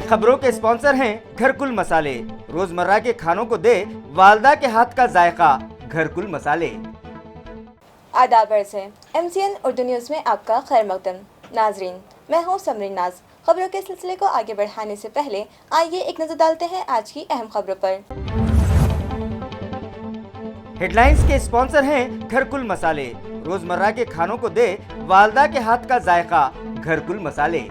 खबरों के स्पॉन्सर हैं घरकुल मसाले। रोजमर्रा के खानों को दे वालदा के हाथ का जायका, घरकुल मसाले। आदाब अर्ज़ है MCN उर्दू न्यूज़ में आपका खैर मकदम। नाजरीन, मैं हूँ समरीन नाज। खबरों के सिलसिले को आगे बढ़ाने से पहले आइए एक नजर डालते हैं आज की अहम खबरों पर। हेडलाइंस के स्पॉन्सर हैं घरकुल मसाले। रोजमर्रा के खानों को दे वालदा के हाथ का जायका, घरकुल मसाले।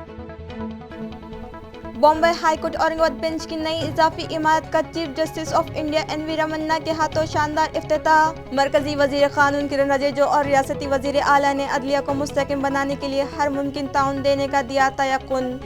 Bombay high Court Aurangabad bench की नई इजाफी इमारत का chief justice of India NV Ramana के हाथों शानदार इफ्तिताह। मरकजी वजीर कानून किरण रिजिजू और रियासती वजीर आला ने अदलिया को मुस्तकिम बनाने के लिए हर मुमकिन ताउन देने का दिया तयक्कुन।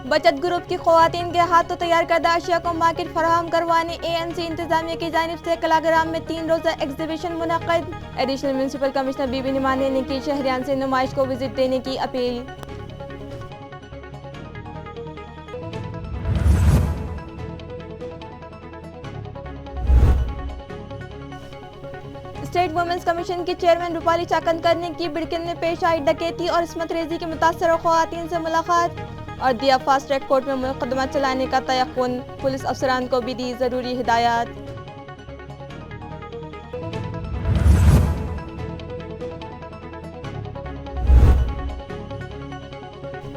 बचत ग्रुप की ख़वातीन के हाथों तैयार करदा अशिया को मार्केट फराहम करवाने ANC इंतजामिया की जानिब से कलाग्राम में 3 रोज़ा exhibition मुनक़्क़िद। Additional municipal commissioner BB निमाने ने की शहरियान से नुमाइश को विजिट देने की अपील। स्टेट वुमेन्स कमीशन की चेयरमैन रूपाली चाकंदकर ने की बिड़किन में पेश आई डकैती और इस्मत रेजी के मुतासर ख़वातीन से मुलाकात और दिया फास्ट ट्रैक कोर्ट में मुकदमा चलाने का तयक्कुन। पुलिस अफसरान को भी दी ज़रूरी हिदायत।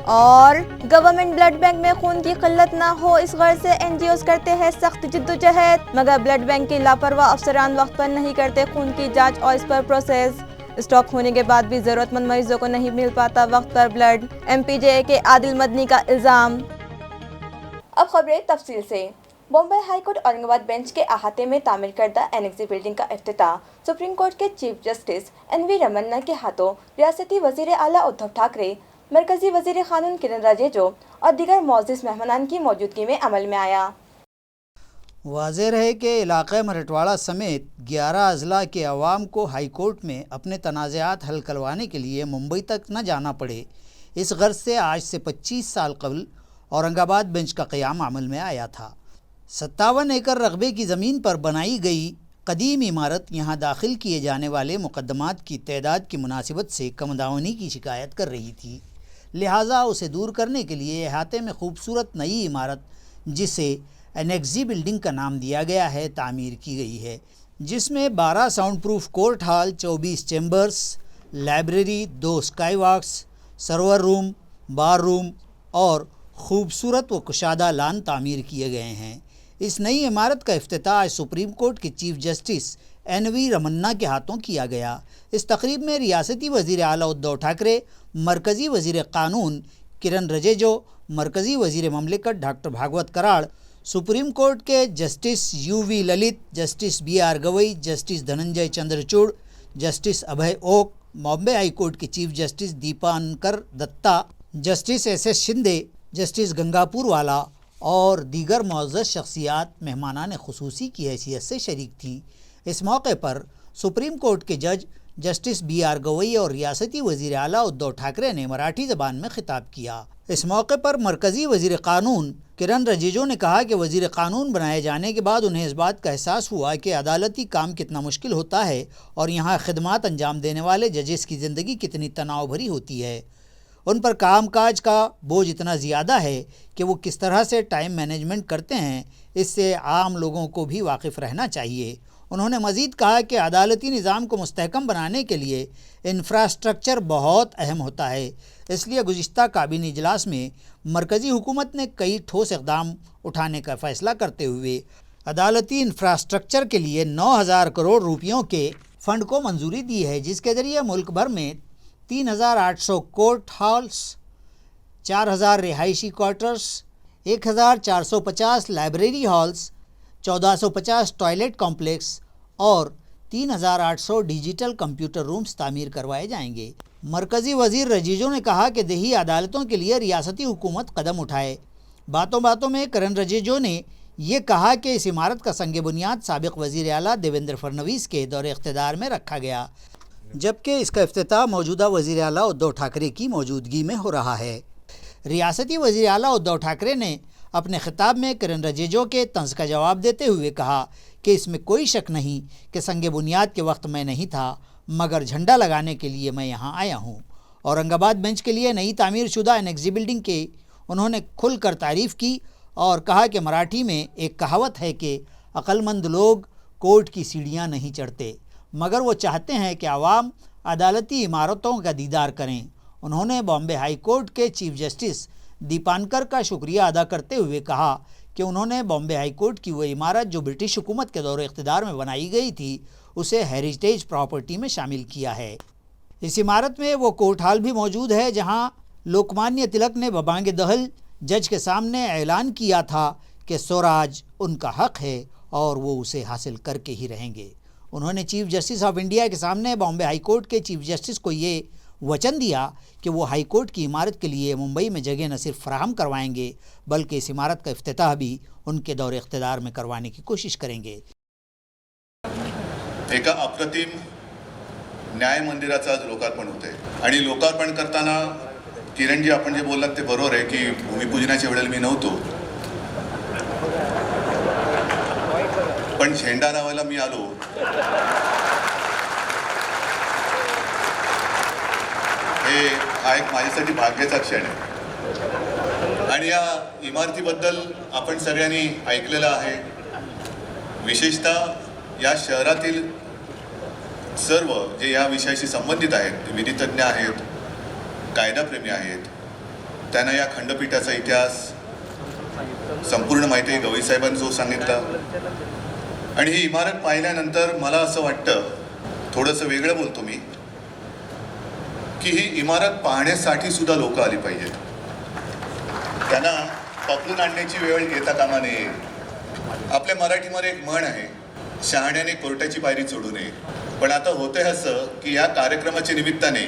और गवर्नमेंट ब्लड बैंक में खून की किल्लत ना हो, इस गर्ज से NGOs करते हैं सख्त जिद्दोजहद, मगर ब्लड बैंक के लापरवाह अफसरान वक्त पर नहीं करते खून की जांच और इस पर प्रोसेस। स्टॉक होने के बाद भी ज़रूरतमंद मरीजों को नहीं मिल पाता वक्त पर ब्लड। MPJ के आदिल मदनी का इल्ज़ाम। अब खबरें तफसील से। Bombay high Court Aurangabad bench के अहाते में तामीर करदा NXE बिल्डिंग का इफ्तिताह सुप्रीम कोर्ट के चीफ जस्टिस NV रमन्ना के हाथों रियासती वजीर आला उद्धव ठाकरे, मरकजी वजीर कानून किरण रिजिजू और दीगर मोअज़्ज़िज़ मेहमानान की मौजूदगी में अमल में आया। वाज़ेह है कि इलाक़े मराठवाड़ा समेत 11 अज़ला के अवाम को हाई कोर्ट में अपने तनाज़ात हल करवाने के लिए मुंबई तक न जाना पड़े। इस गर्ज से आज से 25 साल कबल औरंगाबाद बेंच का क़याम अमल में आया था। 57 एकड़ रकबे की ज़मीन पर बनाई गई कदीम इमारत यहाँ दाखिल किए जाने वाले मुकदमात की तादाद की मुनासिबत से कमदावनी की शिकायत कर रही थी, लिहाजा उसे दूर करने के लिए अहाते में खूबसूरत नई इमारत, जिसे NXE बिल्डिंग का नाम दिया गया है, तामीर की गई है, जिसमें 12 soundproof court hall, 24 chambers, library, 2 skywalks, server room, bar room और खूबसूरत व कुशादा लान तामीर किए गए हैं। इस नई इमारत का इफ्तिताह आज सुप्रीम कोर्ट के चीफ जस्टिस NV रमन्ना के हाथों किया गया। इस तकरीब में रियासती वज़ीर आला उद्धव ठाकरे, मरकज़ी वज़ीर कानून किरण रिजिजू, मरकज़ी वज़ीर ममलिकत doctor Bhagwat Karad, supreme court के justice UV Lalit, justice BR Gavai, justice Dhananjay Chandrachud, justice Abhay Oka, Bombay high court के chief justice Dipankar Datta, justice SS Shinde, justice Gangapurwala और दीगर मुअज़्ज़ज़ शख्सियात मेहमानान ख़ुसूसी की हैसियत से शरीक थी। इस मौके पर सुप्रीम कोर्ट के जज जस्टिस BR गवई और रियासती वज़ीर आला उद्धव ठाकरे ने मराठी ज़बान में खिताब किया। इस मौके पर मरकज़ी वज़ीर कानून किरण रिजिजू ने कहा कि वज़ीर कानून बनाए जाने के बाद उन्हें इस बात का एहसास हुआ कि अदालती काम कितना मुश्किल होता है और यहाँ खिदमात अंजाम देने वाले जजेस की ज़िंदगी कितनी तनाव भरी होती है। उन पर काम काज का बोझ इतना ज़्यादा है कि वो किस तरह से टाइम मैनेजमेंट करते हैं, इससे आम लोगों को भी वाकिफ़ रहना चाहिए। उन्होंने मज़ीद कहा कि अदालती निज़ाम को मुस्तहकम बनाने के लिए इंफ्रास्ट्रक्चर बहुत अहम होता है, इसलिए गुज़िश्ता काबीनी इजलास में मरकज़ी हुकूमत ने कई ठोस इक़दाम उठाने का फ़ैसला करते हुए अदालती इंफ्रास्ट्रक्चर के लिए 9,000 करोड़ रुपयों के फ़ंड को मंजूरी दी है, जिसके ज़रिए मुल्क भर में 3,800 कोर्ट हॉल्स, 4,000 रिहायशी quarters, 1,450 library halls, 1,450 toilet complex और 3,800 डिजिटल कंप्यूटर रूम्स तामीर करवाए जाएंगे। मरकज़ी वज़ीर रिजिजू ने कहा कि देही अदालतों के लिए रियासती हुकूमत कदम उठाए। बातों बातों में किरण रिजिजू ने ये कहा कि इस इमारत का संग बुनियाद साबिक़ वज़ीर आला देवेंद्र फडणवीस के दौरे इख्तिदार में रखा गया, जबकि इसका इफ्तिताह मौजूदा वज़ीर आला उद्धव ठाकरे की मौजूदगी में हो रहा है। रियासती वज़ीर आला उद्धव ठाकरे ने अपने खिताब में किरण रिजिजू के तंज़ का जवाब देते हुए कहा کہ اس میں کوئی شک نہیں کہ سنگ بنیاد کے وقت میں نہیں تھا، مگر جھنڈا لگانے کے لیے میں یہاں آیا ہوں۔ اورنگ آباد بینچ کے لیے نئی تعمیر شدہ انیکسی بلڈنگ کے انہوں نے کھل کر تعریف کی اور کہا کہ مراٹھی میں ایک کہاوت ہے کہ عقل مند لوگ کورٹ کی سیڑھیاں نہیں چڑھتے، مگر وہ چاہتے ہیں کہ عوام عدالتی عمارتوں کا دیدار کریں۔ انہوں نے بامبے ہائی کورٹ کے چیف جسٹس دیپانکر کا شکریہ ادا کرتے ہوئے کہا کہ انہوں نے بامبے ہائی کورٹ کی وہ عمارت جو برٹش حکومت کے دور اقتدار میں بنائی گئی تھی اسے ہیریٹیج پراپرٹی میں شامل کیا ہے۔ اس عمارت میں وہ کورٹ ہال بھی موجود ہے جہاں لوکمانیہ تلک نے ببانگ دہل جج کے سامنے اعلان کیا تھا کہ سوراج ان کا حق ہے اور وہ اسے حاصل کر کے ہی رہیں گے۔ انہوں نے چیف جسٹس آف انڈیا کے سامنے بامبے ہائی کورٹ کے چیف جسٹس کو یہ وچن دیا کہ وہ ہائی کورٹ کی عمارت کے لیے ممبئی میں جگہ نہ صرف فراہم کروائیں گے بلکہ اس عمارت کا افتتاح بھی ان کے دور اقتدار میں کروانے کی کوشش کریں گے۔ एका अप्रतिम न्याय मंदिराचं आज लोकार्पण होते आणि लोकार्पण करताना किरणजी आपण जे बोललात ते बरोबर आहे की भूमिपूजनाच्या वेळेला मी नव्हतो, पण झेंडा लावायला मी आलो। हा एक माझ्यासाठी भाग्याचा क्षण आहे आणि या इमारतीबद्दल आपण सगळ्यांनी ऐकलेलं आहे। विशेषतः या शहरातील सर्व जे या विषयाशी संबंधित आहेत, ते विधितज्ञ आहेत, कायदाप्रेमी आहेत, त्यांना या खंडपीठाचा इतिहास संपूर्ण माहिती आहे। गवई साहेबांनी जो सांगितला आणि ही इमारत पाहिल्यानंतर मला असं वाटतं, थोडंसं वेगळं बोलतो मी, की ही इमारत पाहण्यासाठी सुद्धा लोक आली पाहिजेत। त्यांना पकडून आणण्याची वेळ येता कामा नये। आपल्या मराठीमध्ये एक म्हण आहे, शहाण्याने कोर्टाची पायरी चढू नये। पण आता होतंय असं की या कार्यक्रमाच्या निमित्ताने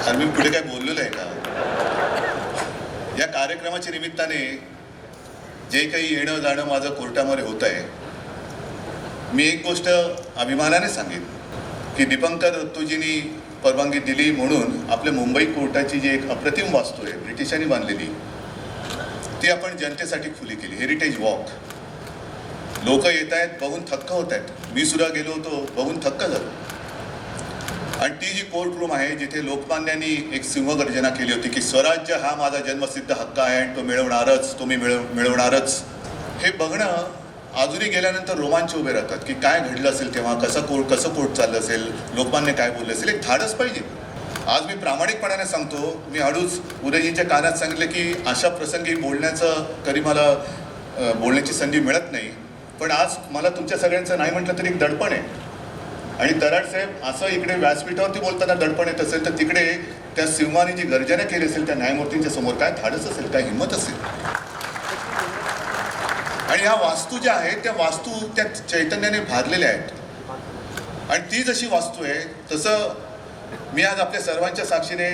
आणि मी पुढे काय बोललेलो आहे का, या कार्यक्रमाच्या निमित्ताने जे काही येणं जाणं माझं कोर्टामध्ये होत आहे, मी एक गोष्ट अभिमानाने सांगेन की दीपंकर दत्तूजींनी परवानगी दिली म्हणून आपल्या मुंबई कोर्टाची जी एक अप्रतिम वास्तू आहे ब्रिटिशांनी बांधलेली, ती आपण जनतेसाठी खुली केली। हेरिटेज वॉक, लोक येत आहेत, बघून थक्क होत आहेत। मी सुद्धा गेलो होतो, बघून थक्क झालो। आणि ती जी कोर्ट रूम आहे जिथे लोकमान्यांनी एक सिंहगर्जना केली होती की स्वराज्य हा माझा जन्मसिद्ध हक्क आहे आणि तो मिळवणारच, तो मी मिळवणारच, हे बघणं अजूनही गेल्यानंतर रोमांच उभे राहतात की काय घडलं असेल तेव्हा, कसं कोर्ट चाललं असेल, लोकमान्य काय बोलले असेल। एक धाडस पाहिजे। आज मी प्रामाणिकपणाने सांगतो, मी हळूच उदयजींच्या कानात सांगितलं की अशा प्रसंगी बोलण्याचं कधी मला बोलण्याची संधी मिळत नाही, पण आज मला तुमच्या सगळ्यांचं नाही म्हटलं तरी एक दडपण आहे। आणि तराड साहेब असं इकडे व्यासपीठावरती बोलताना दडपण येत असेल तर तिकडे त्या सिंहाने जी गर्जना केली असेल त्या न्यायमूर्तींच्या समोर काय धाडस असेल, काय हिंमत असेल। आणि ह्या वास्तू ज्या आहेत त्या वास्तू त्या चैतन्याने भारलेल्या आहेत आणि ती जशी वास्तू आहे तसं मी आज आपल्या सर्वांच्या साक्षीने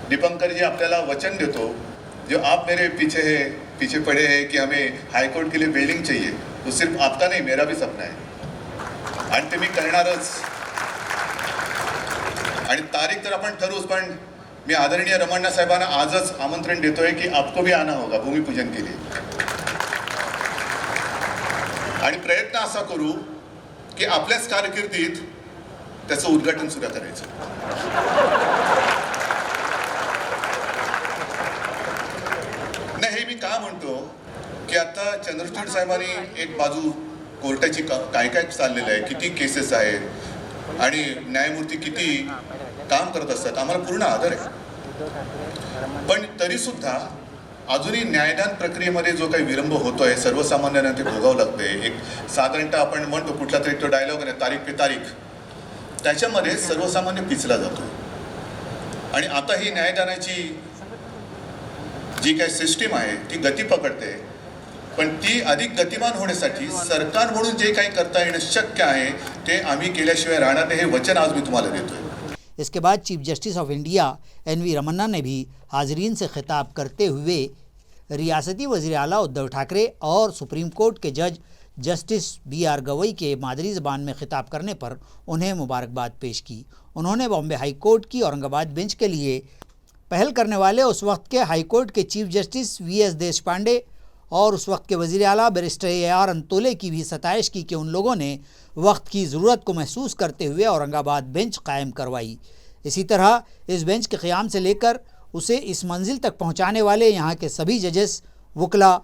दीपंकर जी आपल्याला वचन देतो, जो आप मेरे पीछे पड़े हैं कि हमें हाई कोर्ट के लिए बिल्डिंग चाहिए, वो सिर्फ आपका नहीं मेरा भी सपना है आणि ते मी करणारच। आणि तारीख तर आपण ठरवूच, पण मी आदरणीय रमण्णा साहेबांना आजच आमंत्रण देतोय की आपको भी आना होगा भूमिपूजन के लिए। आणि प्रयत्न असा करू की आपल्याच कारकिर्दीत त्याचं उद्घाटन सुद्धा करायचं। नाही, हे मी का म्हणतो की आता चंद्रचूड साहेबांनी एक बाजू कोर्टाची काय काय चाललेलं आहे, किती केसेस आहेत आणि न्यायमूर्ती किती काम करत असतात, आम्हाला पूर्ण आदर आहे। पण तरी सुद्धा अजूनही न्यायदान प्रक्रियेमध्ये जो काही विलंब होतोय सर्वसामान्यांना ते भोगावं लागतंय। एक साधारणतः आपण म्हणतो कुठला तरी तो डायलॉग आहे, तारीख पे तारीख, त्याच्यामध्ये सर्वसामान्य पिचला जातो। आणि आता ही न्यायदानाची जी काही सिस्टीम आहे ती गती पकडते, पण ती अधिक गतिमान होण्यासाठी सरकार म्हणून जे काही करता येणं शक्य आहे ते आम्ही केल्याशिवाय राहणार नाही, हे वचन आज मी तुम्हाला देतोय। इसके बाद chief justice of India N V. Ramana ने भी हाजरीन से खिताब करते हुए रियासती वज़ीर आला उद्धव ठाकरे और सुप्रीम कोर्ट के जज जस्टिस B.R. गवई के मादरी ज़बान में खिताब करने पर उन्हें मुबारकबाद पेश की। उन्होंने बॉम्बे हाई कोर्ट की औरंगाबाद बेंच के लिए पहल करने वाले उस वक्त के हाई कोर्ट के चीफ जस्टिस वी.एस. देशपांडे और उस वक्त के वज़ीर आला बैरिस्टर ए.आर. अंतोले की भी सताइश की कि उन लोगों ने वक्त की ज़रूरत को महसूस करते हुए औरंगाबाद बेंच कायम करवाई। इसी तरह इस बेंच के क़याम से लेकर उसे इस मंजिल तक पहुंचाने वाले यहाँ के सभी जजेस, वकला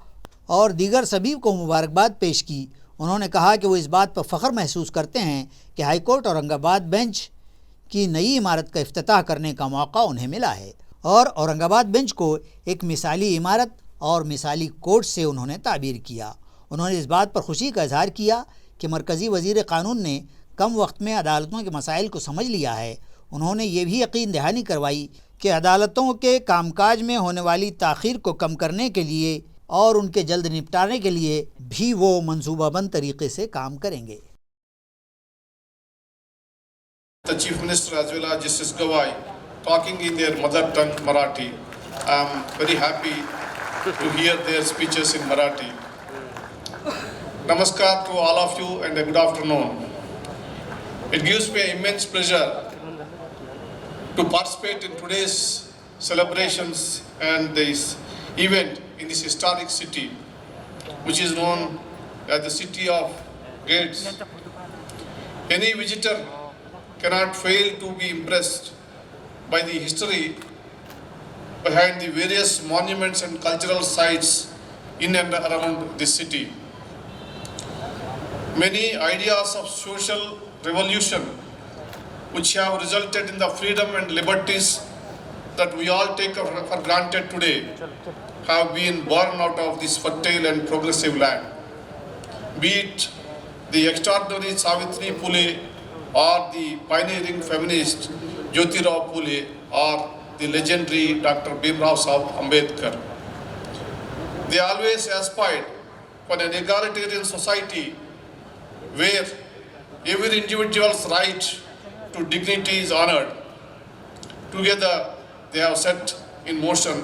और दीगर सभी को मुबारकबाद पेश की। उन्होंने कहा कि वो इस बात पर फ़ख्र महसूस करते हैं कि हाई कोर्ट औरंगाबाद बेंच की नई इमारत का इफ्तिताह करने का मौका उन्हें मिला है और औरंगाबाद बेंच को एक मिसाली इमारत और मिसाली कोर्ट से उन्होंने ताबीर किया। उन्होंने इस बात पर खुशी का इजहार किया कि मरकज़ी वज़ीर क़ानून ने कम वक्त में अदालतों के मसाइल को समझ लिया है। उन्होंने ये भी यकीन दहानी करवाई कि अदालतों के कामकाज में होने वाली ताख़ीर को कम करने के लिए और उनके जल्द निपटाने के लिए भी वो मंसूबाबंद तरीके से काम करेंगे। The Chief Minister as well as Justice Gawai talking in their mother tongue Marathi. I am very happy to hear their speeches in Marathi. Namaskar to all of you and a good afternoon. It gives me immense pleasure to participate in today's celebrations and this event in this historic city, which is known as the City of Gates. Any visitor cannot fail to be impressed by the history behind the various monuments and cultural sites in and around this city. Many ideas of social revolution which have resulted in the freedom and liberties that we all take for granted today have been born out of this fertile and progressive land. Be it the extraordinary Savitri Phule or the pioneering feminist Jyotirao Phule or the legendary Dr. Bhimrao Sahib Ambedkar. They always aspired for an egalitarian society where every individual's right to dignity is honored. Together they have set in motion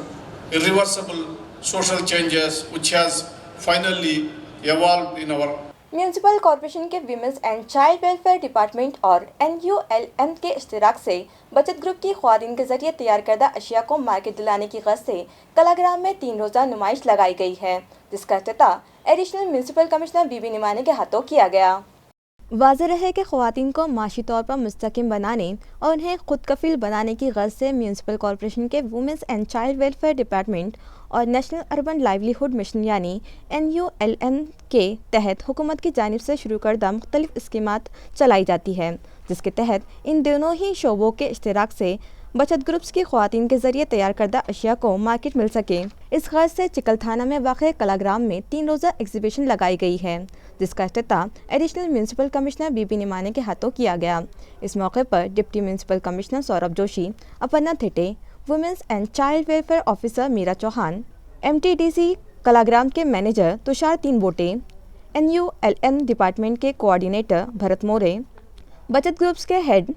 irreversible social changes which has finally evolved in our municipal corporation के women's and child welfare department और NULM के इश्तिराक से बचत group की ख्वातीन के जरिए तैयार करदा अशिया को मार्केट दिलाने की गरज से कलाग्राम में 3 रोज़ा नुमाइश लगाई गई है, जिसका इफ्तिताह additional municipal commissioner BB Nimane के हाथों किया गया। वाज़ेह है कि ख़वातीन को माशी तौर पर मुस्तकिम बनाने और उन्हें खुद कफील बनाने की गर्ज से म्यूनसिपल कॉरपोरेशन के women's and child welfare department और नेशनल अर्बन लाइवलीहुड मिशन यानी NULM के तहत हुकूमत की जानिब से शुरू करदा मुख्तलिफ स्कीमात चलाई जाती है, जिसके तहत इन दोनों ही शोबों के इश्तिराक से बचत ग्रुप्स की ख्वातीन के ज़रिए तैयार करदा अशिया को मार्केट मिल सके। इस गर्ज से चिकलथाना में वाक़े कलाग्राम में 3 रोज़ा एग्जीबिशन लगाई गई है, जिसका इफ्तिताह additional municipal commissioner BB Nimane के हाथों किया गया। इस मौके पर deputy municipal commissioner Saurabh Joshi, Aparna Thite, women's and child welfare officer Meera Chauhan, MTDC Kalagram के manager Tushar Tinbote, NULM department के कोऑर्डिनेटर भरत मोरे, बचत ग्रुप्स के head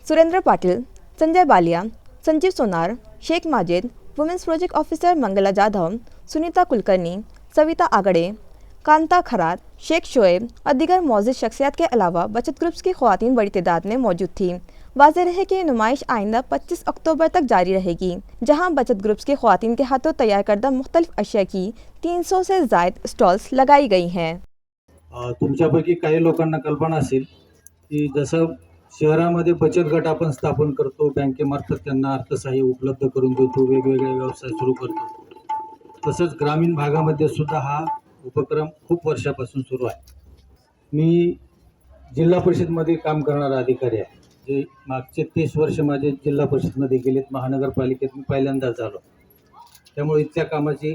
Surendra Patil, Sanjay Baliya, Sanjeev Sonar, Sheikh Majid, women's project officer Mangala Jadhav, Sunita Kulkarni, Savita Agade, Kanta Kharar, Sheikh Shoaib और दीगर मौजूद शख्सियात के अलावा बचत ग्रुप्स की ख्वातीन बड़ी तादाद में मौजूद थी। वाज़ेह है कि नुमाइश आइंदा 25 अक्टूबर तक जारी रहेगी, जहां बचत ग्रुप्स की ख्वातीन के हाथों तैयार करदा मुख्तलिफ अशिया की 300 से ज़ायद स्टॉल्स लगाई गई हैं। तुमच्यापैकी काही लोकांना कल्पना असेल की जसं शहरामध्ये बचत गट आपण स्थापन करतो, बँकेमार्फत त्यांना अर्थसहाय्य उपलब्ध करून देतो, वेगवेगळे व्यवसाय सुरू करतो, तसंच ग्रामीण भागामध्ये सुद्धा हा उपक्रम खूप वर्षापासून सुरू आहे। मी जिल्हा परिषदमध्ये काम करणारा अधिकारी आहे, जे मागचे 30 वर्ष माझे जिल्हा परिषदमध्ये गेलेत, महानगरपालिकेत मी पहिल्यांदाच झालो, त्यामुळे इतक्या कामाची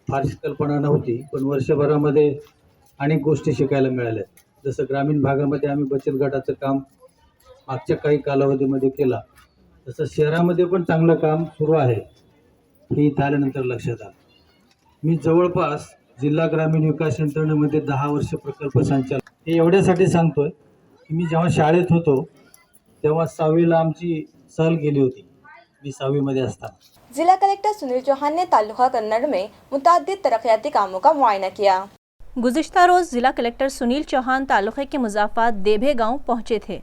फारशी कल्पना नव्हती, पण वर्षभरामध्ये अनेक गोष्टी शिकायला मिळाल्या। जसं ग्रामीण भागामध्ये आम्ही बचत गटाचं काम मागच्या काही कालावधीमध्ये केला, तसं शहरामध्ये पण चांगलं काम सुरू आहे, हे इथं आल्यानंतर लक्षात आलं। मी जवळपास जिल्हा ग्रामीण विकास यंत्रणेमध्ये 10 वर्ष प्रकल्प संचालक। हे एवढ्यासाठी सांगतोय की मी जेव्हा शाळेत होतो तेव्हा 6वीला आमची सहल गेली होती, मी 6वीमध्ये असताना। जिला कलेक्टर सुनील चौहान ने तालुका कन्नड़ में मुताद्दिद तरक्याती कामों का मुआयना किया। गुज़िश्ता रोज़ ज़िला कलेक्टर सुनील चौहान तालुक़े के मुज़ाफ़ात देभे गांव पहुंचे थे।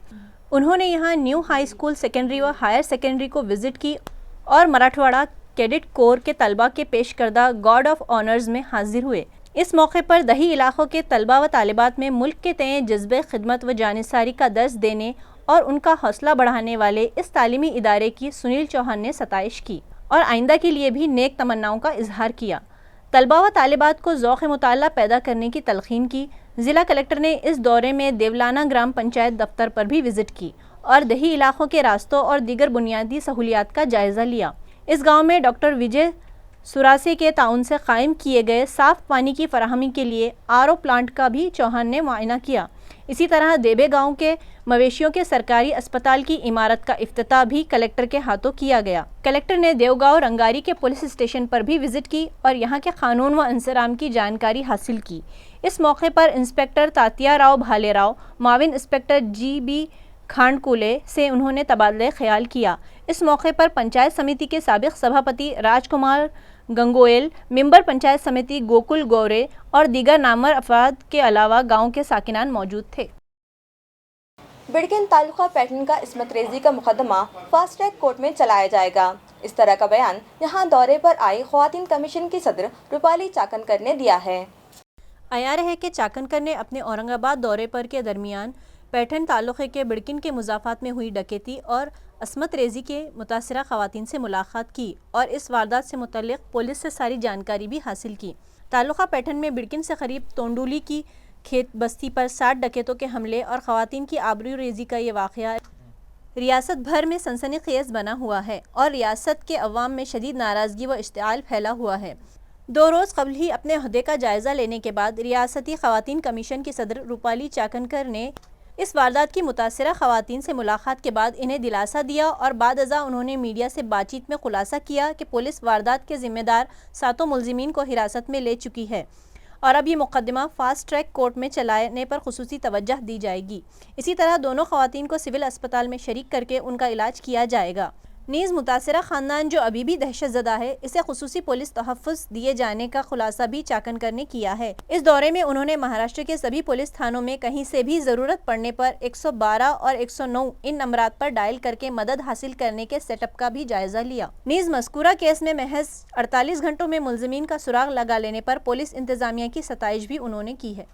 उन्होंने यहां न्यू हाई स्कूल सेकेंडरी व हायर सेकेंडरी को विज़िट की और मराठवाड़ा कैडेट कोर के तलबा के पेश करदा गार्ड ऑफ ऑनर्स में हाजिर हुए। इस मौके पर दही इलाकों के तलबा व तालिबात में मुल्क के तय जज्बे खिदमत व जानिसारी का दर्स देने और उनका हौसला बढ़ाने वाले इस तालीमी इदारे की सुनील चौहान ने सताइश की और आइंदा के लिए भी नेक तमन्नाओं का इजहार किया। तलबा व तालिबात को ज़ौक़ मुताला पैदा करने की तलखीन की। ज़िला कलेक्टर ने इस दौरे में देवलाना ग्राम पंचायत दफ्तर पर भी विज़िट की और दही इलाकों के रास्तों और दीगर बुनियादी सहूलियात का जायज़ा लिया। इस गांव में डॉक्टर विजय सुरासे के ताउन से कायम किए गए साफ़ पानी की फराहमी के लिए आरओ प्लांट का भी चौहान ने मुआयना किया। इसी तरह देबे गांव के मवेशियों के सरकारी अस्पताल की इमारत का इफ्तिताह भी कलेक्टर के हाथों किया गया। कलेक्टर ने देवगांव रंगारी के पुलिस स्टेशन पर भी विजिट की और यहाँ के कानून व इंसराम की जानकारी हासिल की। इस मौके पर इंस्पेक्टर तातिया राव भालेराव, माविन इंस्पेक्टर GB खांडकुले से उन्होंने तबादले ख्याल किया। इस मौके पर पंचायत समिति के साबिक सभापति राजकुमार गंगोयल, मेंबर पंचायत समिति गोकुल गौरे और दीगर नामवर अफराद के अलावा गांव के साकिनान मौजूद थे। बिड़किन तालुका पैटर्न का इस्मत रेजी का मुकदमा फास्ट ट्रैक कोर्ट में चलाया जाएगा। इस तरह का बयान यहां दौरे पर आई ख्वातीन कमीशन की सदर रूपाली चाकनकर ने दिया है। आयार है कि चाकनकर ने अपने औरंगाबाद दौरे पर के दरमियान पैठन तालुक़े के बिड़किन के मुजाफात में हुई डकैती और अस्मत रेजी के मुतासरा ख़वातीन से मुलाकात की और इस वारदात से मुतल्लिक़ पुलिस से सारी जानकारी भी हासिल की। तालुका पैठन में बिड़किन से करीब तोंडुली की खेत बस्ती पर 60 डकैतों के हमले और ख़वातीन की आबरू रेजी का ये वाक़या रियासत भर में सनसनीखेज़ बना हुआ है और रियासत के अवाम में शदीद नाराज़गी व इश्तिआल फैला हुआ है। 2 रोज़ कबल ही अपने अहदे का जायज़ा लेने के बाद रियासती ख़वातीन कमीशन की सदर रूपाली चाकनकर ने इस वारदात की मुतासरा ख़वातीन से मुलाकात के बाद इन्हें दिलासा दिया और बाद अज़ा उन्होंने मीडिया से बातचीत में खुलासा किया कि पुलिस वारदात के ज़िम्मेदार 7 मुलज़िमीन को हिरासत में ले चुकी है और अब ये मुकदमा फास्ट ट्रैक कोर्ट में चलाने पर खुसूसी तवज्जो दी जाएगी। इसी तरह दोनों ख़वातीन को सिविल अस्पताल में शरीक करके उनका इलाज किया जाएगा। नीज़ मुतासरा ख़ानदान जो अभी भी दहशत ज़दा है, इसे खुसूसी पुलिस तहफ़्फ़ुज़ दिए जाने का खुलासा भी चाकनकर ने किया है। इस दौरे में उन्होंने महाराष्ट्र के सभी पुलिस थानों में कहीं से भी ज़रूरत पड़ने पर 112 और 109 इन नंबरात पर डायल करके मदद हासिल करने के सेटअप का भी जायज़ा लिया। नीज़ मज़कूरा केस में महज 48 घंटों में मुलज़िमीन का सुराग लगा लेने पर पुलिस इंतज़ामिया की सताइश भी उन्होंने की है।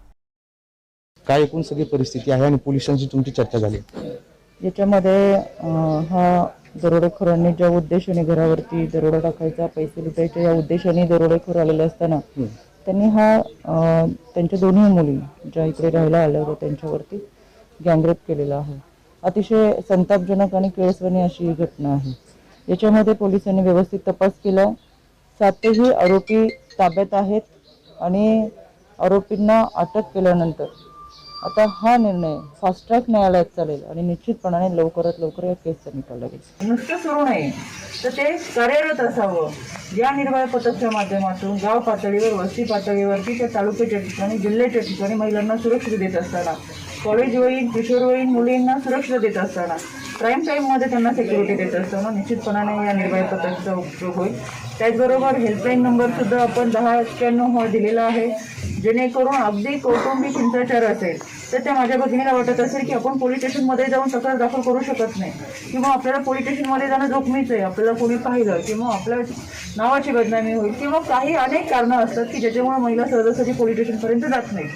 काय एकूण सगळी परिस्थिती आहे आणि पोलिसांची तुमची चर्चा झाली? याच्यामध्ये हा दरोडेखोरांनी ज्या उद्देशाने घरावरती दरोडा टाकायचा, पैसे लुटायचे या उद्देशाने दरोडेखोर आलेले असताना त्यांनी त्यांच्या दोन्ही मुली ज्या इकडे राहायला आल्या होत्या त्यांच्यावरती गँगरेप केलेला आहे। अतिशय संतापजनक आणि केळसवाणी अशी ही घटना आहे। याच्यामध्ये पोलिसांनी व्यवस्थित तपास केला। 7ही आरोपी ताब्यात आहेत आणि आरोपींना अटक केल्यानंतर आता हा निर्णय फास्ट ट्रॅक न्यायालयात चालेल आणि निश्चितपणाने लवकरात लवकर या केसचा निकाल लागेल। नुसतं सुरू नाही तर ते कार्यरत असावं। या निर्भय पथकाच्या माध्यमातून गाव पातळीवर, वस्ती पातळीवरती त्या तालुक्याच्या ठिकाणी, जिल्ह्याच्या ठिकाणी महिलांना सुरक्षा देत असताना, कॉलेजवयीन, किशोरवयीन मुलींना सुरक्षा देत असताना, प्राईम टाईममध्ये त्यांना सिक्युरिटी देत असताना निश्चितपणाने या निर्भय पथकाचा उपयोग होईल। त्याचबरोबर हेल्पलाईन नंबर सुद्धा आपण 1091 हा दिलेला आहे, जेणेकरून अगदी कौटुंबिक हिंसाचार असेल तर त्या माझ्या भगिनीला वाटत असेल की आपण पोलीस स्टेशनमध्ये जाऊन तक्रार दाखल करू शकत नाही किंवा आपल्याला पोलीस स्टेशनमध्ये जाणं जोखमीच आहे, आपल्याला कोणी पाहिलं किंवा आपल्या नावाची बदनामी होईल किंवा काही अनेक कारणं असतात की ज्याच्यामुळे महिला सहजासहजी पोलीस स्टेशनपर्यंत जात नाही।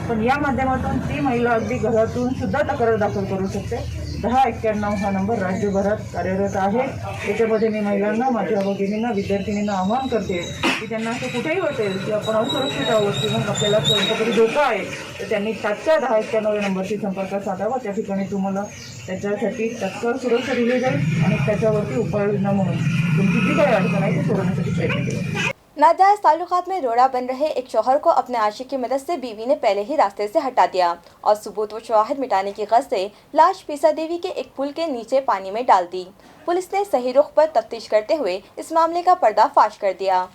पण या माध्यमातून ती महिला अगदी घरातून सुद्धा तक्रार दाखल करू शकते। 1091 हा नंबर राज्यभरात कार्यरत आहे। याच्यामध्ये मी महिलांना, माझ्या भगिनींना, विद्यार्थिनींना आवाहन करते की त्यांना असं कुठेही वाटेल की आपण असुरक्षित आहोत किंवा आपल्याला कोणतातरी धोका आहे तर त्यांनी तात्काळ 1091 नंबरशी संपर्क साधावा। त्या ठिकाणी तुम्हाला त्याच्यासाठी तत्काळ सुरक्षा दिली जाईल आणि त्याच्यावरती उपाययोजना म्हणून तुमची जी काही अडचण आहे ती सोडवण्यासाठी प्रयत्न केला। नाजायज ताल्लुकात में रोड़ा बन रहे एक शौहर को अपने आशिक की मदद से बीवी ने पहले ही रास्ते से हटा दिया और सबूत व शवाहिद मिटाने की गरज से लाश पीसा देवी के एक पुल के नीचे पानी में डाल दी। पुलिस ने सही रुख पर तफ्तीश करते हुए इस मामले का पर्दाफाश कर दिया।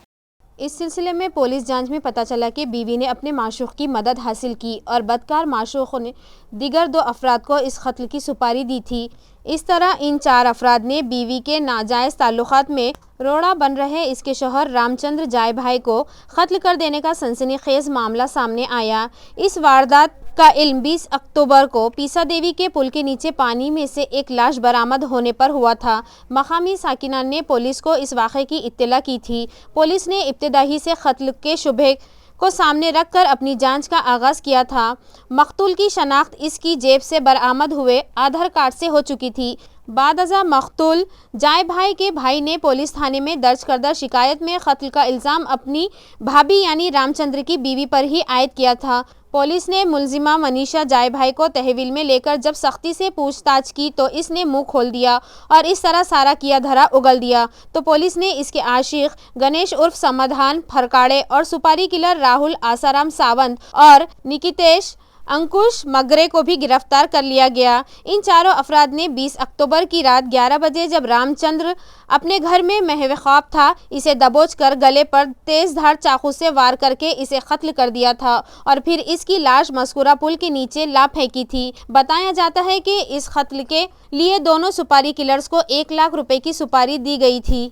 इस सिलसिले में पुलिस जांच में पता चला कि बीवी ने अपने माशूक की मदद हासिल की और बदकार माशूक ने दीगर 2 अफराद को इस कत्ल की सुपारी दी थी। इस तरह इन 4 अफराद ने बीवी के नाजायज़ ताल्लुकात में रोड़ा बन रहे इसके शौहर रामचंद्र जाय भाई को कत्ल कर देने का सनसनीखेज मामला सामने आया। इस वारदात का इल्म 20 अक्टूबर को पीसा देवी के पुल के नीचे पानी में से एक लाश बरामद होने पर हुआ था। मकामी साकिनान ने पुलिस को इस वाक़े की इत्तला की थी। पुलिस ने इब्तिदाई से कत्ल के शुबे को सामने रखकर अपनी जांच का आगाज़ किया था। मकतूल की शनाख्त इसकी जेब से बरामद हुए आधार कार्ड से हो चुकी थी। बाद अज़ा मकतूल जाय भाई के भाई ने पुलिस थाने में दर्ज करदा शिकायत में कत्ल का इल्ज़ाम अपनी भाभी यानी रामचंद्र की बीवी पर ही आयद किया था। पुलिस ने मुलजिमा मनीषा जाय भाई को तहवील में लेकर जब सख्ती से पूछताछ की तो इसने मुंह खोल दिया और इस तरह सारा किया धरा उगल दिया। तो पुलिस ने इसके आशिक गणेश उर्फ समाधान फरकाड़े और सुपारी किलर राहुल आसाराम सावंत और निकितेश अंकुश मगरे को भी गिरफ्तार कर लिया गया। इन चारों अफराद ने 20 अक्टूबर की रात 11 बजे जब रामचंद्र अपने घर में महव ख्वाब था, इसे दबोच कर गले पर तेज धार चाकू से वार करके इसे कत्ल कर दिया था और फिर इसकी लाश मस्कुरा पुल के नीचे ला फेंकी थी। बताया जाता है कि इस कत्ल के लिए दोनों सुपारी किलर्स को 1 लाख रुपए की सुपारी दी गई थी।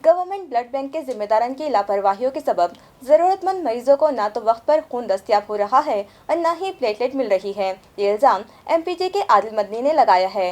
गवर्नमेंट ब्लड बैंक के जिम्मेदारान की लापरवाहियों के सबब ज़रूरतमंद मरीजों को ना तो वक्त पर खून दस्तियाब हो रहा है और ना ही प्लेटलेट मिल रही है। ये इल्ज़ाम एमपीजे के आदिल मदनी ने लगाया है।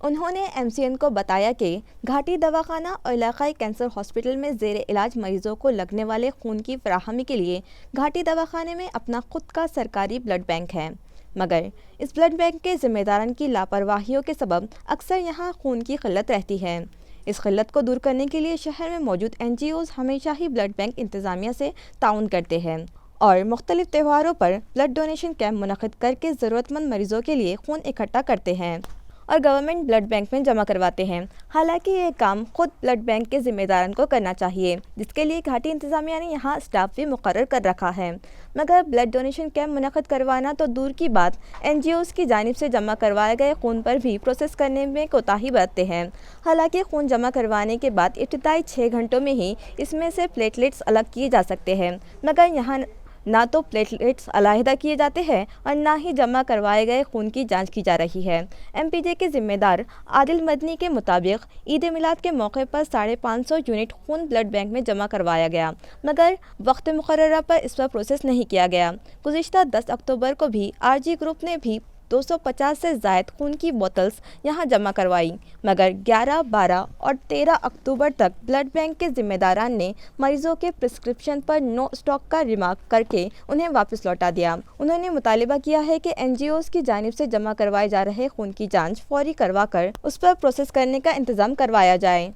उन्होंने एमसीएन को बताया कि घाटी दवाखाना और इलाकाई कैंसर हॉस्पिटल में ज़ेर इलाज मरीजों को लगने वाले खून की फराहमी के लिए घाटी दवाखाने में अपना खुद का सरकारी ब्लड बैंक है, मगर इस ब्लड बैंक के जिम्मेदारान की लापरवाहियों के सबब अक्सर यहाँ खून की किल्लत रहती है। इस किल्लत को दूर करने के लिए शहर में मौजूद NGOs हमेशा ही ब्लड बैंक इंतज़ामिया से ताउन करते हैं और मुख्तलिफ त्योहारों पर ब्लड डोनेशन कैंप मुनक़िद करके ज़रूरतमंद मरीज़ों के लिए खून इकट्ठा करते हैं और गवर्नमेंट ब्लड बैंक में जमा करवाते हैं। हालांकि ये काम खुद ब्लड बैंक के ज़िम्मेदारान को करना चाहिए, जिसके लिए घाटी इंतज़ामिया ने यहाँ स्टाफ भी मुकर्रर कर रखा है, मगर ब्लड डोनेशन कैंप मुनक़िद करवाना तो दूर की बात, NGOs की जानिब से जमा करवाए गए खून पर भी प्रोसेस करने में कोताही बरतते हैं। हालांकि खून जमा करवाने के बाद इब्तिदाई 6 घंटों में ही इसमें से प्लेटलेट्स अलग किए जा सकते हैं, मगर यहाँ ना तो प्लेटलेट्स अलहदा किए जाते हैं और ना ही जमा करवाए गए खून की जांच की जा रही है। एमपीजे के ज़िम्मेदार आदिल मदनी के मुताबिक ईद मिलाद के मौके पर 550 यूनिट खून ब्लड बैंक में जमा करवाया गया, मगर वक्त मुकर्ररा पर इस पर प्रोसेस नहीं किया गया। गुज़िश्ता 10 अक्टूबर को भी RG ग्रुप ने भी 250 से ज़ायद खून की बोतल्स यहां जमा करवाई, मगर 11, 12 और 13 अक्टूबर तक ब्लड बैंक के ज़िम्मेदारान ने मरीजों के प्रिस्क्रिप्शन पर नो स्टॉक का रिमार्क करके उन्हें वापस लौटा दिया। उन्होंने मुतालिबा किया है कि NGOs की जानिब से जमा करवाए जा रहे खून की जांच फौरी करवा कर उस पर प्रोसेस करने का इंतज़ाम करवाया जाए।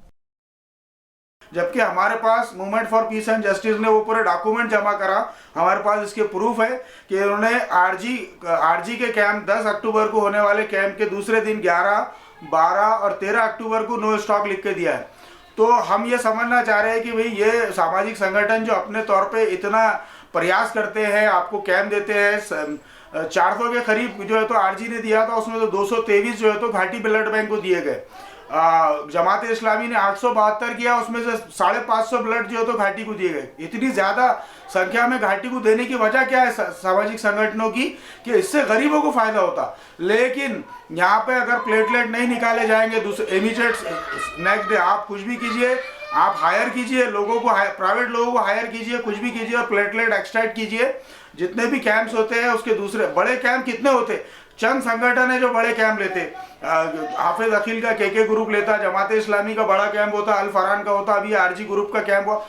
जबकि हमारे पास movement for peace and justice ने वो पूरे डॉक्यूमेंट जमा करा, हमारे पास इसके प्रूफ है कि उन्होंने आरजी के कैंप 10 अक्टूबर को होने वाले कैंप के दूसरे दिन 11, 12 और 13 अक्टूबर को नो स्टॉक लिख के दिया है। तो हम ये समझना चाह रहे हैं कि भाई ये सामाजिक संगठन जो अपने तौर पे इतना प्रयास करते हैं, आपको कैंप देते हैं, 400 के करीब जो है तो आरजी ने दिया था, उसमें तो 223 जो है तो घाटी ब्लड बैंक को दिए गए। जमात इस्लामी ने 872 किया, उसमें से 550 ब्लड जो है तो घाटी को दिए गए। इतनी ज़्यादा संख्या में घाटी को देने की वजह क्या है सामाजिक संगठनों की, कि इससे गरीबों को फ़ायदा होता। लेकिन यहाँ पे अगर प्लेटलेट नहीं निकाले जाएंगे इमीडिएट नेक्स्ट डे, आप कुछ भी कीजिए, आप हायर कीजिए लोगों को, प्राइवेट लोगों को हायर कीजिए, कुछ भी कीजिए और प्लेटलेट एक्सट्रैक्ट कीजिए। जितने भी कैंप्स होते हैं उसके दूसरे बड़े कैंप कितने होते, चंद संगठन है जो बड़े कैंप लेते। हाफिज अकील का के ग्रुप लेता, जमात इस्लामी का बड़ा कैंप होता, अल फरहान का होता, अभी आरजी ग्रुप का कैंप हो,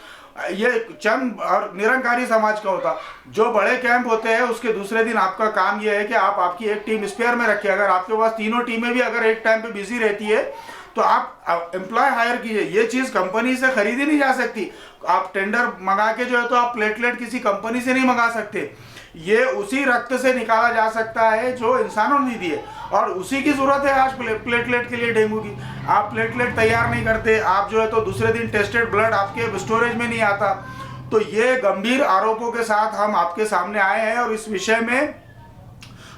ये चंद और निरंकारी समाज का होता। जो बड़े कैंप होते हैं उसके दूसरे दिन आपका काम ये है कि आप आपकी एक टीम स्पेयर में रखिए। अगर आपके पास तीनों टीमें भी अगर एक टाइम पे बिजी रहती है तो आप एम्प्लॉय हायर कीजिए। ये चीज़ कंपनी से खरीदी नहीं जा सकती। आप टेंडर मंगा के जो है तो आप प्लेटलेट किसी कंपनी से नहीं मंगा सकते। ये उसी रक्त से निकाला जा सकता है जो इंसानों ने दी है, और उसी की ज़रूरत है आज प्लेटलेट के लिए डेंगू की। आप प्लेटलेट तैयार नहीं करते, आप जो है तो दूसरे दिन टेस्टेड ब्लड आपके स्टोरेज में नहीं आता। तो ये गंभीर आरोपों के साथ हम आपके सामने आए हैं और इस विषय में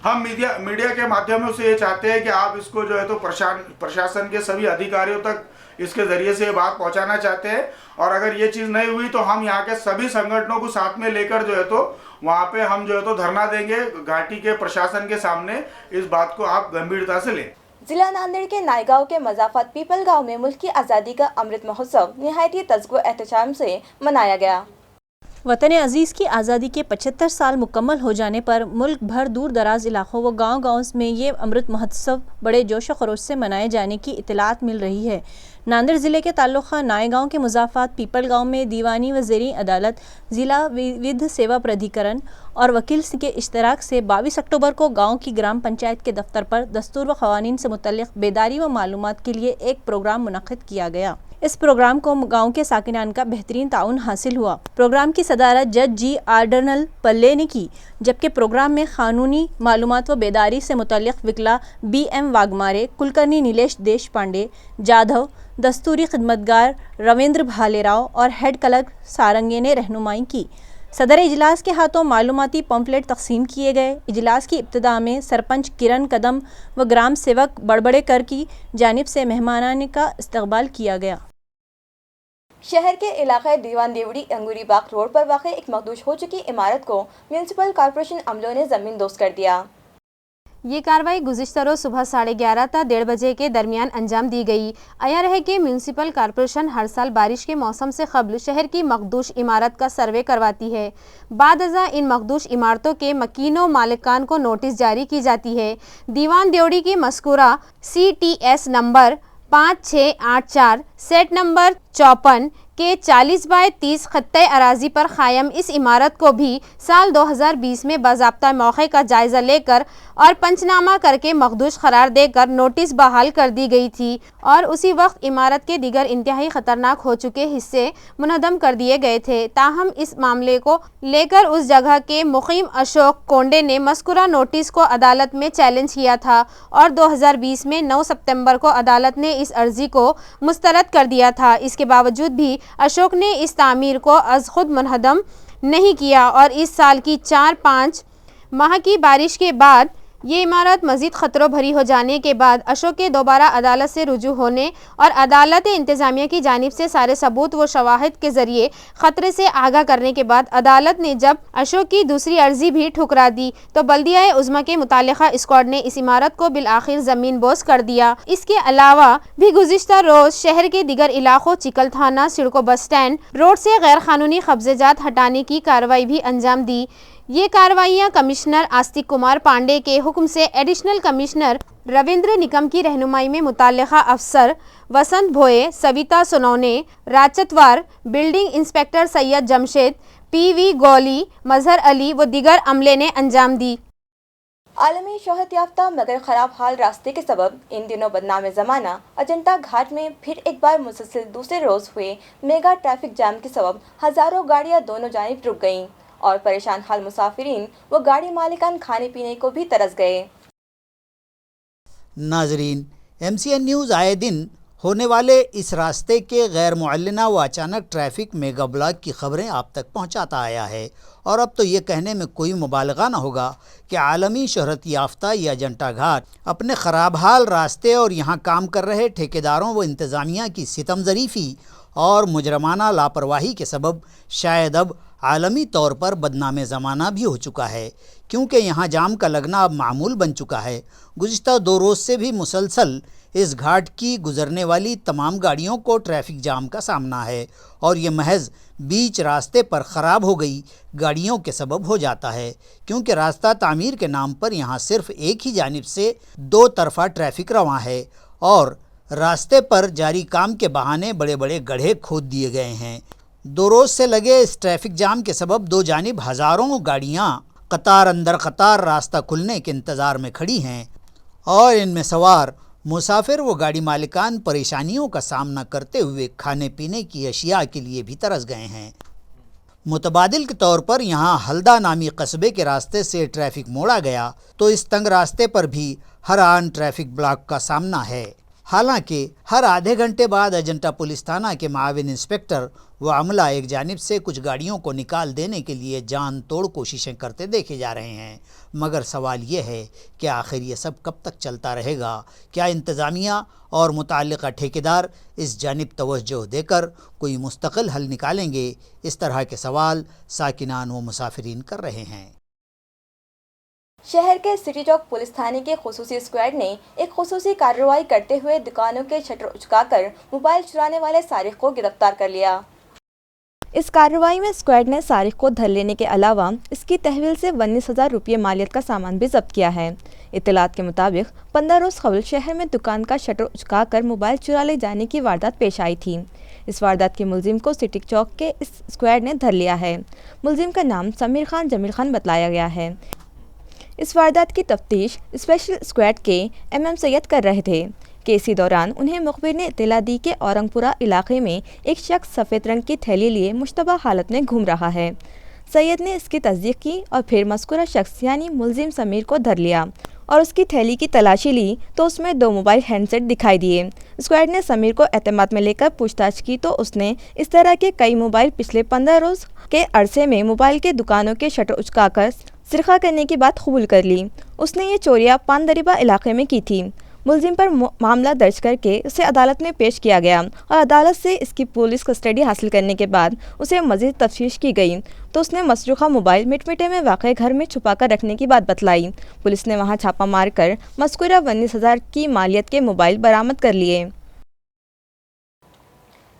हम मीडिया के माध्यमों से ये चाहते हैं कि आप इसको जो है तो प्रशासन के सभी अधिकारियों तक इसके ज़रिए से ये बात पहुंचाना चाहते हैं। और अगर ये चीज़ नहीं हुई तो हम यहाँ के सभी संगठनों को साथ में लेकर जो है तो वहाँ पे हम जो है तो धरना देंगे घाटी के प्रशासन के सामने। इस बात को आप गंभीरता से लें। जिला नांदेड़ के नायगांव के मजाफत पीपल गांव में मुल्क की आज़ादी का अमृत महोत्सव निहायती तज़्को एहतशाम से मनाया गया। वतन अजीज़ की आज़ादी के 75 साल मुकम्मल हो जाने पर मुल्क भर दूर दराज इलाकों व गाँव में ये अमृत महोत्सव बड़े जोश व खरोश से मनाए जाने की इतलात मिल रही है। नांदेड़ ज़िले के ताल्लुक़ा नाए गाँव के मुज़ाफ़ात पीपल गाँव में दीवानी व ज़ेरी अदालत ज़िला विधिक सेवा प्राधिकरण और वकील के इश्तराक से 22 अक्टूबर को गाँव की ग्राम पंचायत के दफ्तर पर दस्तूर व क़वानीन से मुतल्लिक़ बेदारी व मालूमात के लिए एक प्रोग्राम मुनक़्क़िद किया गया। इस प्रोग्राम को गांव के साकिनान का बेहतरीन ताउन हासिल हुआ। प्रोग्राम की सदारत जज जी आर्डनल पल्ले ने की, जबकि प्रोग्राम में कानूनी मालूमात व बेदारी से मुतल्लिक़ विकला BM वाघमारे, कुलकर्णी नीलेश देश पांडे जाधव, दस्तूरी खिदमतगार रविंद्र भालेराव और हेड कलर सारंगे ने रहनुमाई की। सदर इजलास के हाथों मालूमाती पम्फलेट तकसीम किए गए। इजलास की इब्तिदा में सरपंच किरण कदम व ग्राम सेवक बड़बड़े कर की जानिब से मेहमानाने का इस्तकबाल किया गया। शहर के इलाके दीवान देवड़ी अंगूरी बाग रोड पर वाक़ एक मखदूश हो चुकी इमारत को म्यूनसिपल कॉर्पोरेशन अमलों ने ज़मीन दोस्त कर दिया। ये कार्रवाई गुज़िश्ता रोज़ सुबह 11:30 ta 1:30 बजे के दरमियान अंजाम दी गई। आया रहे कि म्यूनसिपल कॉर्पोरेशन हर साल बारिश के मौसम से कबल शहर की मखदूश इमारत का सर्वे करवाती है। बाद अज़ा इन मखदूश इमारतों के मकीनों मालिकान को नोटिस जारी की जाती है। दीवान देवड़ी की Maskura CTS number 5684 set number 54 के 40/30 खत्ते अराजी पर क़ायम इस इमारत को भी साल 2020 में बाज़ाब्ता मौके का जायज़ा लेकर और पंचनामा करके मखदूश करार देकर नोटिस बहाल कर दी गई थी और उसी वक्त इमारत के दीगर इंतहाई ख़तरनाक हो चुके हिस्से मुनहदम कर दिए गए थे। ताहम इस मामले को लेकर उस जगह के मुक़ीम अशोक कोंडे ने मस्कुरा नोटिस को अदालत में चैलेंज किया था और 2020 में 9 सितंबर को अदालत ने इस अर्ज़ी को मुस्तरद कर दिया था। इसके बावजूद भी अशोक ने इस तामीर को अज़ खुद मुनहदम नहीं किया और इस साल की 4-5 माह की बारिश के बाद ये इमारत मज़ीद ख़तरों भरी हो जाने के बाद अशोक के दोबारा अदालत से रुजू होने और अदालत इंतज़ामिया की जानिब से सारे सबूत व शवाहिद के ज़रिए ख़तरे से आगाह करने के बाद अदालत ने जब अशोक की दूसरी अर्ज़ी भी ठुकरा दी तो बल्दिया उज़्मा के मुतालिका स्क्वाड ने इस इमारत को बिलआखिर ज़मीन बोस कर दिया। इसके अलावा भी गुज़िश्ता रोज़ शहर के दीगर इलाकों चिकल थाना, सिड़को बस स्टैंड रोड से गैर कानूनी कब्ज़ेजात हटाने की कार्रवाई भी अंजाम दी। ये कार्रवाइयाँ कमिश्नर आस्तिक कुमार पांडे के हुक्म से एडिशनल कमिश्नर रविंद्र निकम की रहनुमाई में मुताल्लिका अफसर Vasant Bhoye, Savita Sonawane, Rachatwar, building inspector Syed Jamshed, PV Gawli, Mazhar Ali व दीगर अमले ने अंजाम दी। आलमी शोहरत याफ्ता मगर ख़राब हाल रास्ते के सबब इन दिनों बदनाम ज़माना अजंता घाट में फिर एक बार मुसलसल दूसरे रोज़ हुए मेगा ट्रैफिक जाम के सबब हज़ारों गाड़ियाँ दोनों जानिब रुक गईं और परेशान हाल मुसाफिरीन व गाड़ी मालिकान खाने पीने को भी तरस गए। नाजरीन, MCN न्यूज़ आए दिन होने वाले इस रास्ते के गैर मुअल्लिना व अचानक ट्रैफिक मेगा ब्लॉक की खबरें आप तक पहुंचाता आया है और अब तो ये कहने में कोई मुबालगा ना होगा कि आलमी शोहरत याफ्ता ये अजंता घाट अपने ख़राब हाल रास्ते और यहाँ काम कर रहे ठेकेदारों व इंतज़ामिया की सितम ज़रीफ़ी और मुजरमाना लापरवाही के सबब शायद अब आलमी तौर पर बदनाम ज़माना भी हो चुका है, क्योंकि यहाँ जाम का लगना अब मामूल बन चुका है। गुज़िश्ता 2 रोज़ से भी मुसलसल इस घाट की गुज़रने वाली तमाम गाड़ियों को ट्रैफिक जाम का सामना है और ये महज बीच रास्ते पर ख़राब हो गई गाड़ियों के सबब हो जाता है, क्योंकि रास्ता तामीर के नाम पर यहाँ सिर्फ़ एक ही जानिब से 2 तरफ़ा ट्रैफिक रवां है और रास्ते पर जारी काम के बहाने बड़े बड़े गड्ढे खोद दिए गए हैं। 2 रोज़ से लगे इस ट्रैफिक जाम के सबब 2 जानिब हज़ारों गाड़ियाँ कतार अंदर कतार रास्ता खुलने के इंतज़ार में खड़ी हैं और इनमें सवार मुसाफिर व गाड़ी मालिकान परेशानियों का सामना करते हुए खाने पीने की अशिया के लिए भी तरस गए हैं। मुतबादिल के तौर पर यहाँ हल्दा नामी कस्बे के रास्ते से ट्रैफिक मोड़ा गया तो इस तंग रास्ते पर भी हर आन ट्रैफिक ब्लॉक का सामना है। हालांकि हर आधे घंटे बाद अजंता पुलिस थाना के माविन इंस्पेक्टर व अमला एक जानिब से कुछ गाड़ियों को निकाल देने के लिए जान तोड़ कोशिशें करते देखे जा रहे हैं, मगर सवाल ये है कि आखिर ये सब कब तक चलता रहेगा? क्या इंतज़ामिया और मुताल्लिक़ा ठेकेदार इस जानिब तवज्जो देकर कोई मुस्तकिल हल निकालेंगे? इस तरह के सवाल साकिनान व मुसाफिरीन कर रहे हैं। शहर के सिटी चौक पुलिस थाने के खुसूसी स्क्वाड ने एक खुसूसी कार्रवाई करते हुए दुकानों के शटर उचकाकर मोबाइल चुराने वाले सारिक को गिरफ्तार कर लिया। इस कार्रवाई में स्क्वाड ने सारिक को धर लेने के अलावा इसकी तहवील से 19,000 रुपये मालियत का सामान भी जब्त किया है। इत्तलात के मुताबिक 15 रोज़ कबल शहर में दुकान का शटर उचकाकर मोबाइल चुरा ले जाने की वारदात पेश आई थी। इस वारदात के मुलजिम को सिटी चौक के इस स्क्वाड ने धर लिया है। मुलजिम का नाम समीर खान जमील खान बतलाया गया है। इस वारदात की तफ्तीश स्पेशल स्क्वाड के MM सैयद कर रहे थे कि इसी दौरान उन्हें मुखबिर ने इत्तला दी कि औरंगपुरा इलाके में एक शख्स सफ़ेद रंग की थैली लिए मुश्तबा हालत में घूम रहा है। सैयद ने इसकी तस्दीक की और फिर मज़कूरा शख्स यानी मुलजिम समीर को धर लिया और उसकी थैली की तलाशी ली तो उसमें 2 मोबाइल हैंडसेट दिखाई दिए। स्क्वाड ने समीर को एतमाद में लेकर पूछताछ की तो उसने इस तरह के कई मोबाइल पिछले 15 रोज़ के अरसे में मोबाइल के दुकानों के शटर उचकाकर सिरखा करने की बात कबूल कर ली। उसने ये चोरियां पानदरीबा इलाके में की थी। मुलजिम पर मामला दर्ज करके उसे अदालत में पेश किया गया और अदालत से इसकी पुलिस कस्टडी हासिल करने के बाद उसे मज़ीद तफ्तीश की गई तो उसने मसरूखा मोबाइल मिटमिटे में वाक़े घर में छुपाकर रखने की बात बतलाई। पुलिस ने वहां छापा मारकर मज़कूरा 19,000 की मालियत के मोबाइल बरामद कर लिए।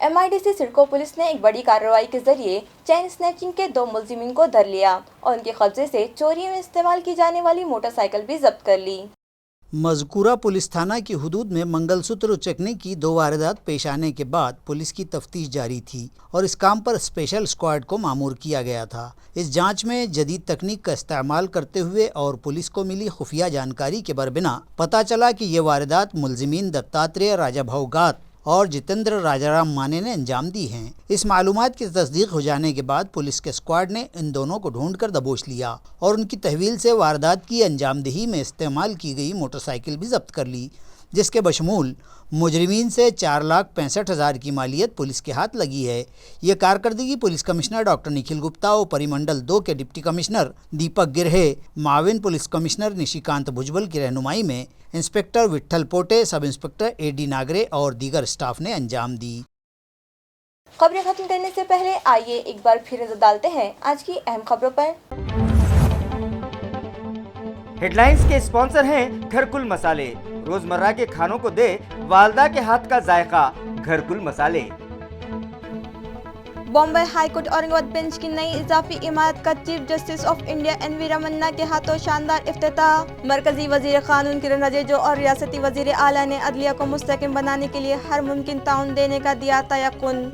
MIDC सिडको पुलिस ने एक बड़ी कार्रवाई के जरिए चैन स्नैचिंग के 2 मुलजिमीन को धर लिया और उनके कब्जे से चोरी में इस्तेमाल की जाने वाली मोटरसाइकिल भी जब्त कर ली। मज़कूरा पुलिस थाना की हुदूद में मंगलसूत्र उचकने की 2 वारदात पेश आने के बाद पुलिस की तफ्तीश जारी थी और इस काम पर स्पेशल स्क्वाड को मामूर किया गया था। इस जांच में जदीद तकनीक का इस्तेमाल करते हुए और पुलिस को मिली खुफिया जानकारी के बरबिना पता चला कि ये वारदात मुलजिमीन दत्तात्रेय राजा भौगात और जितेंद्र राजाराम माने ने अंजाम दी हैं। इस मालूमात की तस्दीक हो जाने के बाद पुलिस के स्क्वाड ने इन दोनों को ढूंढकर दबोच लिया और उनकी तहवील से वारदात की अंजामदही में इस्तेमाल की गई मोटरसाइकिल भी जब्त कर ली, जिसके बशमूल मुजरिमीन से 4,65,000 की मालियत पुलिस के हाथ लगी है। ये कारकर्दगी police commissioner doctor Nikhil Gupta और परिमंडल 2 के डिप्टी कमिश्नर दीपक गिरहे, माविन पुलिस कमिश्नर निशिकांत भुजबल की रहनुमाई में इंस्पेक्टर विट्ठल पोटे, सब इंस्पेक्टर AD नागरे और दीगर स्टाफ ने अंजाम दी। खबरें खत्म करने से पहले आइए एक बार फिर नजर डालते हैं आज की अहम खबरों पर। हेडलाइंस के स्पॉन्सर हैं घरकुल मसाले। रोजमर्रा के खानों को दे वालदा के हाथ का जायका, घरकुल मसाले। Bombay high Court Aurangabad bench की नई इजाफी इमारत का chief justice of India NV Ramana के हाथों शानदार इफ्तिताह। मरकजी वजीर कानून किरण रिजिजू और रियासती वजीर आला ने अदलिया को मुस्तकिम बनाने के लिए हर मुमकिन ताउन देने का दिया तयक्कुन।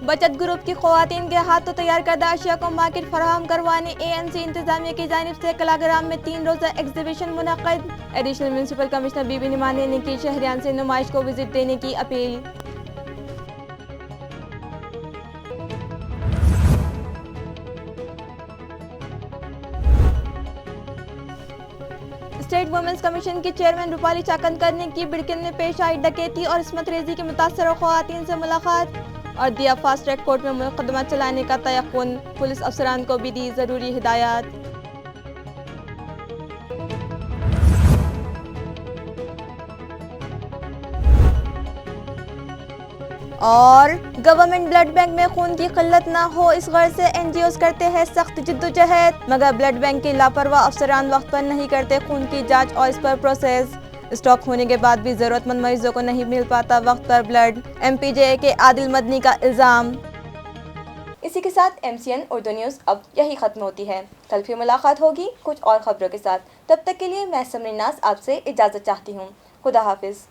बचत ग्रुप की ख़वातीन के हाथों तैयार करदा अशिया को मार्केट फराहम करवाने ANC इंतजामिया की जानिब से कलाग्राम में 3 रोज़ा exhibition मुनक़्क़िद। Additional municipal commissioner BB निमाने ने की शहरियान से नुमाइश को विजिट देने की अपील। स्टेट वुमेन्स कमीशन की चेयरमैन रूपाली चाकंदकर ने की बिड़किन में पेश आई डकैती और इस्मत रेजी के मुतासर ख़वातीन से मुलाकात और दिया फास्ट ट्रैक कोर्ट में मुकदमा चलाने का तयक्कुन। पुलिस अफसरान को भी दी ज़रूरी हिदायत। और गवर्नमेंट ब्लड बैंक में खून की किल्लत ना हो इस गर्ज से NGOs करते हैं सख्त जिद्दोजहद, मगर ब्लड बैंक के लापरवाह अफसरान वक्त पर नहीं करते खून की जांच और इस पर प्रोसेस। स्टॉक होने के बाद भी ज़रूरतमंद मरीजों को नहीं मिल पाता वक्त पर ब्लड, MPJ के आदिल मदनी का इल्ज़ाम। इसी के साथ MCN उर्दू न्यूज़ अब यही ख़त्म होती है। कल फिर मुलाकात होगी कुछ और ख़बरों के साथ। तब तक के लिए मैं समरीन नाज़ आपसे इजाज़त चाहती हूँ। खुदा हाफिज़।